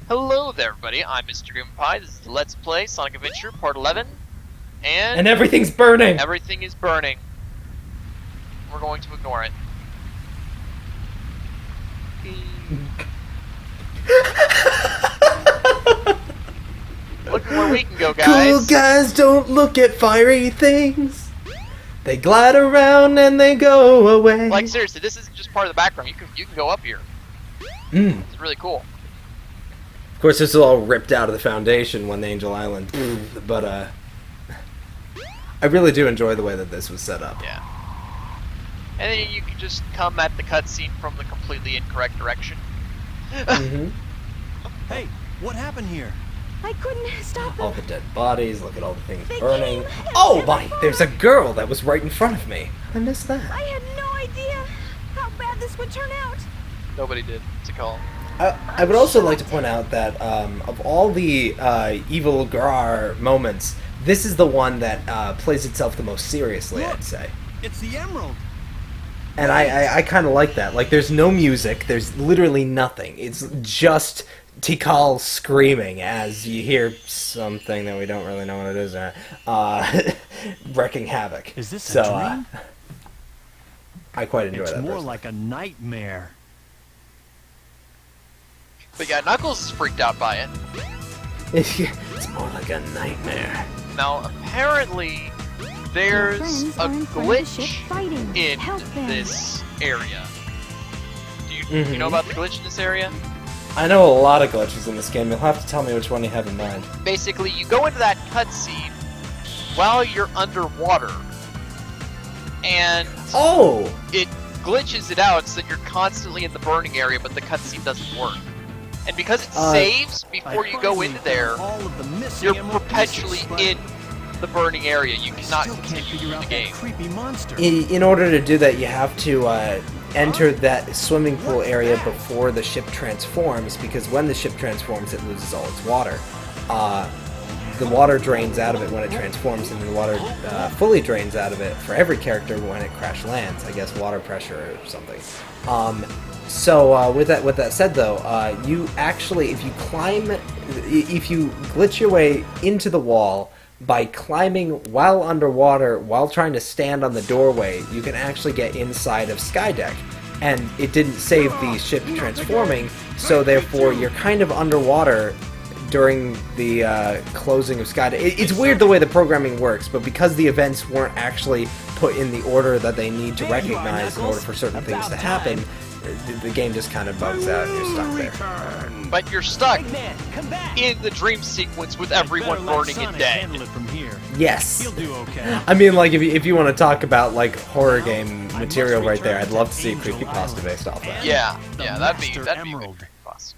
Hello there, everybody. I'm Mr. Grimmpie. This is the Let's Play Sonic Adventure Part 11, And everything's burning! everything is burning. We're going to ignore it. Look at where we can go, guys. Cool guys don't look at fiery things. They glide around and they go away. Like, seriously, this isn't just part of the background. You can go up here. It's really cool. Of course, this is all ripped out of the foundation when the Angel Island. But, I really do enjoy the way that this was set up. Yeah. And then you can just come at the cutscene from the completely incorrect direction. Hey, what happened here? I couldn't stop All them. the dead bodies, look at all the things They burning. came and Oh, never buddy, there's a girl that was right in front of me. I missed that. I had no idea how bad this would turn out. Nobody did. It's a call. I would also like to point out that of all the Evil Grar moments, this is the one that plays itself the most seriously, I'd say. It's the emerald. And I kind of like that. Like, there's no music, there's literally nothing. It's just Tikal screaming as you hear something that we don't really know what it is, wrecking havoc. Is this so, a dream? I quite enjoy It's that. more personally. like a nightmare. But yeah, Knuckles is freaked out by it. It's more like a nightmare. Now, apparently, there's friends a are in front of the ship glitch fighting. in Help them. this area. Do you know about the glitch in this area? I know a lot of glitches in this game. You'll have to tell me which one you have in mind. Basically, you go into that cutscene while you're underwater, and Oh! it glitches it out so that you're constantly in the burning area, but the cutscene doesn't work. And because it saves before you go into there, All of the missing you're emerald perpetually pieces, but in the burning area. You I cannot still can't continue figure through out the that game. creepy monster. In order to do that, you have to enter that swimming pool area before the ship transforms, because when the ship transforms, it loses all its water. The water drains out of it when it transforms, and the water fully drains out of it for every character when it crash lands. I guess water pressure or something. So with that said, though, you actually, if you glitch your way into the wall by climbing while underwater, while trying to stand on the doorway, you can actually get inside of Skydeck. And it didn't save the ship transforming, so therefore you're kind of underwater during the closing of Skydeck. It's weird the way the programming works, but because the events weren't actually put in the order that they need to recognize in order for certain things to happen, the game just kind of bugs out and you're stuck there. But you're stuck Hey man, come back. in the dream sequence with Better everyone let burning and Sonic dead. handle it from here. Yes. He'll do okay. I mean, like, if you want to talk about, like, horror game material right there, I'd love to see a creepypasta based off that. Yeah, The yeah, that'd be Master a good Emerald. creepypasta.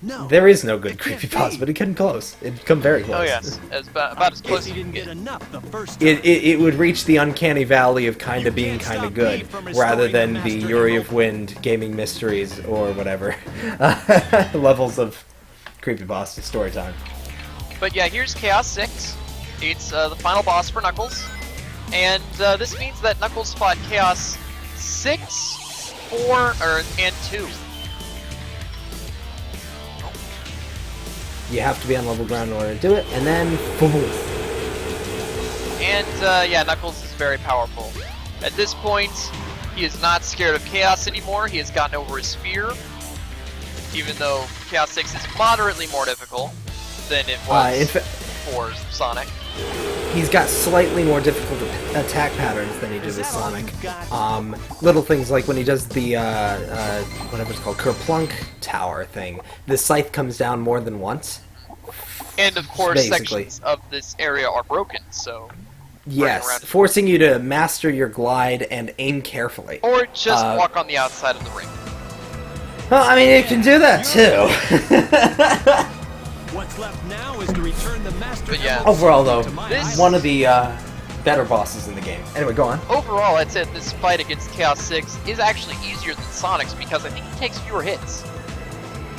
No. There is no good It can't creepypasta, be. but it come close. It'd come very close. Oh yes, as about as close Guess as he you can didn't get get. enough the first time. It would reach the uncanny valley of kind You of being can't kind stop of me good, from rather restoring than the the Master Yuri Emerald. of Wind Gaming Mysteries or whatever levels of creepypasta story time. But yeah, here's Chaos 6. It's the final boss for Knuckles. And this means that Knuckles fought Chaos 6, 4, and 2. You have to be on level ground in order to do it, and then boom. And yeah, Knuckles is very powerful. At this point, he is not scared of Chaos anymore. He has gotten over his fear. Even though Chaos 6 is moderately more difficult than it was for Sonic. He's got slightly more difficult attack patterns than he did Is with that all Sonic. you've got? Little things like when he does the, whatever it's called, Kerplunk Tower thing, the scythe comes down more than once. And of course, Basically. sections of this area are broken, so... Yes, around. forcing you to master your glide and aim carefully. Or just Uh, walk on the outside of the ring. Well, I mean, it can do that too. What's left now is to return the Master But yeah. Emerald Overall, though, to my this- island. one of the better bosses in the game. Anyway, go on. Overall, I'd say that this fight against Chaos 6 is actually easier than Sonic's because I think he takes fewer hits.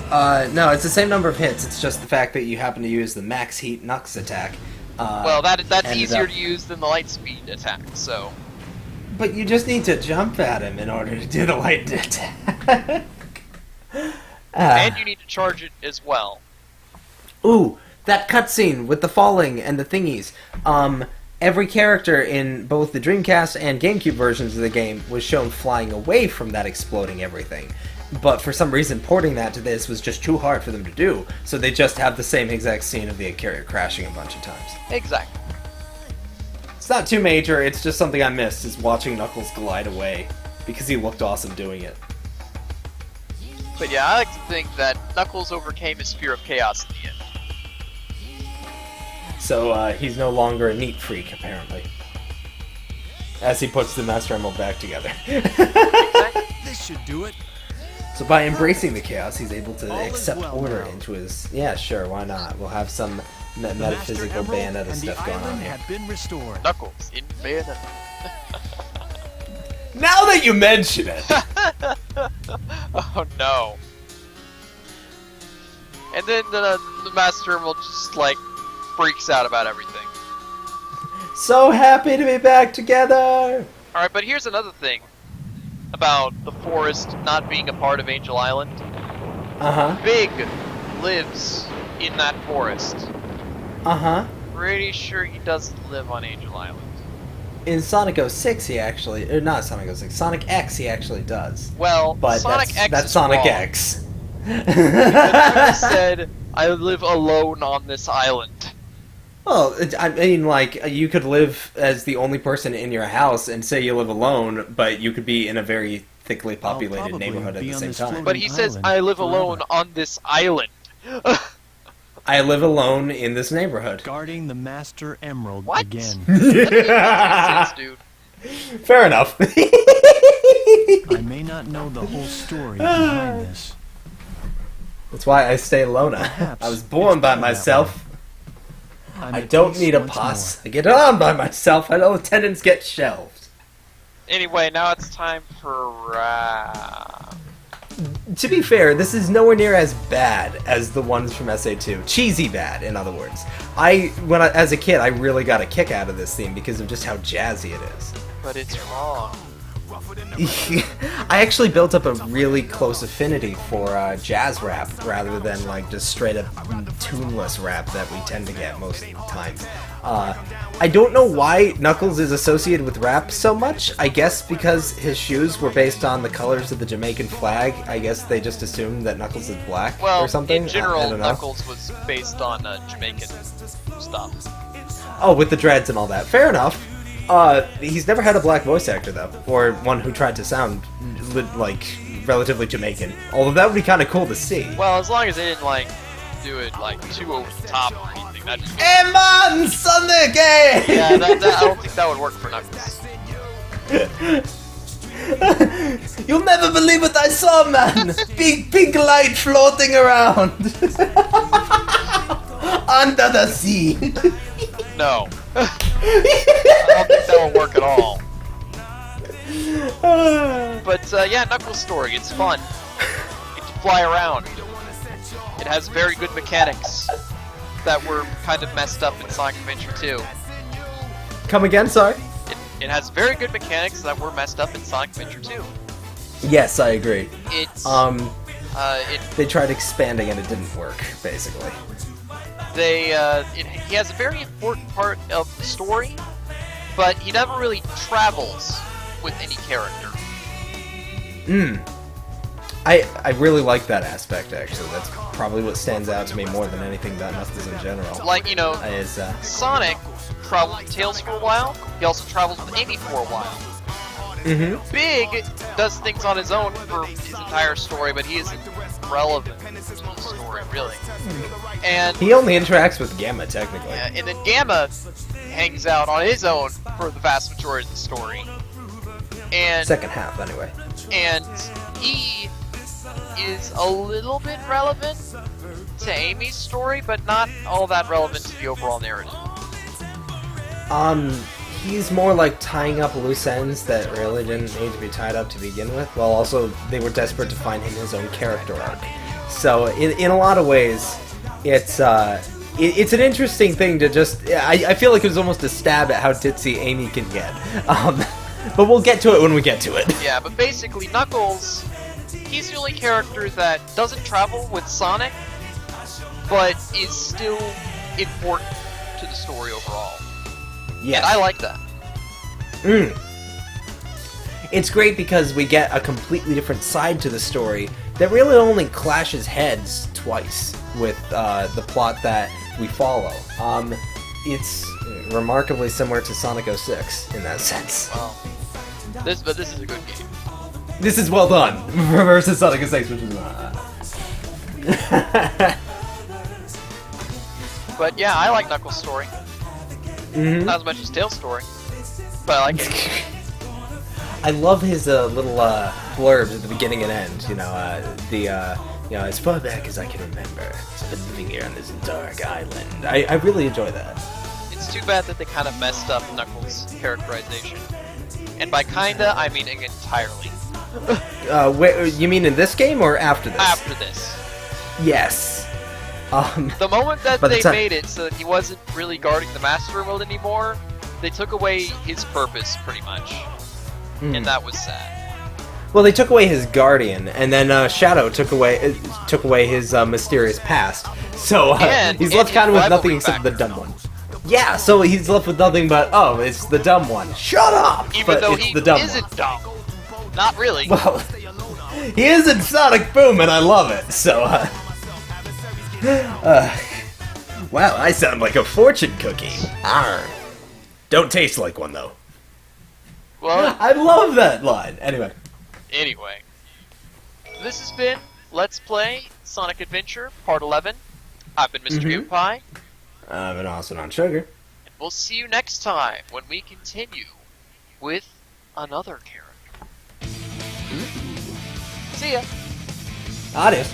No, it's the same number of hits. It's just the fact that you happen to use the max heat Nux attack. Well, that's ended easier up- to use than the light speed attack, so... But you just need to jump at him in order to do the light attack. And you need to charge it as well. Ooh, that cutscene with the falling and the thingies. Every character in both the Dreamcast and GameCube versions of the game was shown flying away from that exploding everything. But for some reason, porting that to this was just too hard for them to do, so they just have the same exact scene of the carrier crashing a bunch of times. Exactly. It's not too major, it's just something I missed, is watching Knuckles glide away, because he looked awesome doing it. But yeah, I like to think that Knuckles overcame his fear of chaos in the end. So he's no longer a neat freak, apparently. As he puts the Master Emerald back together. This should do it. So by embracing the chaos, he's able to All is accept well order now. into his... Yeah, sure, why not? We'll have some The metaphysical Master Emerald Bayonetta and stuff the going on island here. have been restored. Knuckles in Bayonetta. Now that you mention it! Oh no. And then the Master Emerald just like freaks out about everything. So happy to be back together! Alright, but here's another thing about the forest not being a part of Angel Island. Uh-huh. Big lives in that forest. Uh-huh. Pretty sure he doesn't live on Angel Island. In Sonic 06, he actually... Or not Sonic 06, Sonic X, he actually does. Well, But Sonic X that's is Sonic wrong. X. He said, I live alone on this island. Well, I mean, like, you could live as the only person in your house and say you live alone, but you could be in a very thickly populated probably neighborhood at be the on same this time. floating But he says, island I live forever. alone on this island. I live alone in this neighborhood. Guarding the Master Emerald What? again. Sense, dude. Fair enough. I may not know the whole story behind this. That's why I stay alone. Perhaps I was born it's by better that myself. I'm I at don't peace need a once pass. more. I get on by myself. I know attendance get shelved. Anyway, now it's time for To be fair, this is nowhere near as bad as the ones from SA2. Cheesy bad, in other words. As a kid, I really got a kick out of this theme because of just how jazzy it is. but it's wrong. I actually built up a really close affinity for jazz rap rather than like just straight up tuneless rap that we tend to get most of the time. I don't know why Knuckles is associated with rap so much. I guess because his shoes were based on the colors of the Jamaican flag. I guess they just assumed that Knuckles is black Well, or something. in general, I don't know. Knuckles was based on Jamaican stuff. Oh, with the dreads and all that. Fair enough. He's never had a black voice actor, though. Or one who tried to sound, like, relatively Jamaican. Although that would be kind of cool to see. Well, as long as they didn't, like, do it, like, too over the top or anything. That just... Hey man, Sunday game! Yeah, I don't think that would work for Knuckles. You'll never believe what I saw, man! Big pink light floating around! Under the sea! No. I don't think that would work at all. But, yeah, Knuckles' story, it's fun. It can fly around. It has very good mechanics that were kind of messed up in Sonic Adventure 2. Come again, sorry? It has very good mechanics that were messed up in Sonic Adventure 2. Yes, I agree. It's, They tried expanding and it didn't work, basically. he has a very important part of the story, but he never really travels with any character. I really like that aspect, actually. That's probably what stands out to me more than anything about Knuckles in general. Like, you know, Is, Sonic traveled with Tails for a while, he also travels with Amy for a while. Big does things on his own for his entire story, but he isn't relevant to the story, really. And he only interacts with Gamma, technically. and then Gamma hangs out on his own for the vast majority of the story. And Second half, anyway. and he is a little bit relevant to Amy's story, but not all that relevant to the overall narrative. He's more like tying up loose ends that really didn't need to be tied up to begin with, while also they were desperate to find him his own character arc. So, in a lot of ways, it's an interesting thing to just... I feel like it was almost a stab at how ditzy Amy can get. But we'll get to it when we get to it. Yeah, but basically, Knuckles, he's the only character that doesn't travel with Sonic, but is still important to the story overall. Yes. And I like that. It's great because we get a completely different side to the story that really only clashes heads twice with the plot that we follow. It's remarkably similar to Sonic 06 in that sense. Well, this is a good game. This is well done versus Sonic 06, which is not. But yeah, I like Knuckles' story. Not as much as Tails' story, but I like it. I love his little blurbs at the beginning and end. As far back as I can remember, I've been living here on this dark island. I really enjoy that. It's too bad that they kind of messed up Knuckles' characterization. And by kinda, I mean entirely. You mean in this game or after this? After this. Yes. The moment that By the they time- made it so that he wasn't really guarding the Master World anymore, they took away his purpose, pretty much. And that was sad. Well, they took away his guardian, and then Shadow took away his mysterious past. So he's left kind of with nothing except the dumb one. Yeah, so he's left with nothing but it's the dumb one. Shut up! Even But though it's he the dumb isn't one. dumb. Not really. Well, he is in Sonic Boom, and I love it. So, wow, I sound like a fortune cookie. Arr. Don't taste like one though. Well, I love that line. Anyway. anyway. This has been Let's Play Sonic Adventure Part 11. I've been Mr. Game Pie, I'm an awesome on sugar. and we'll see you next time when we continue with another character. See ya! Adios.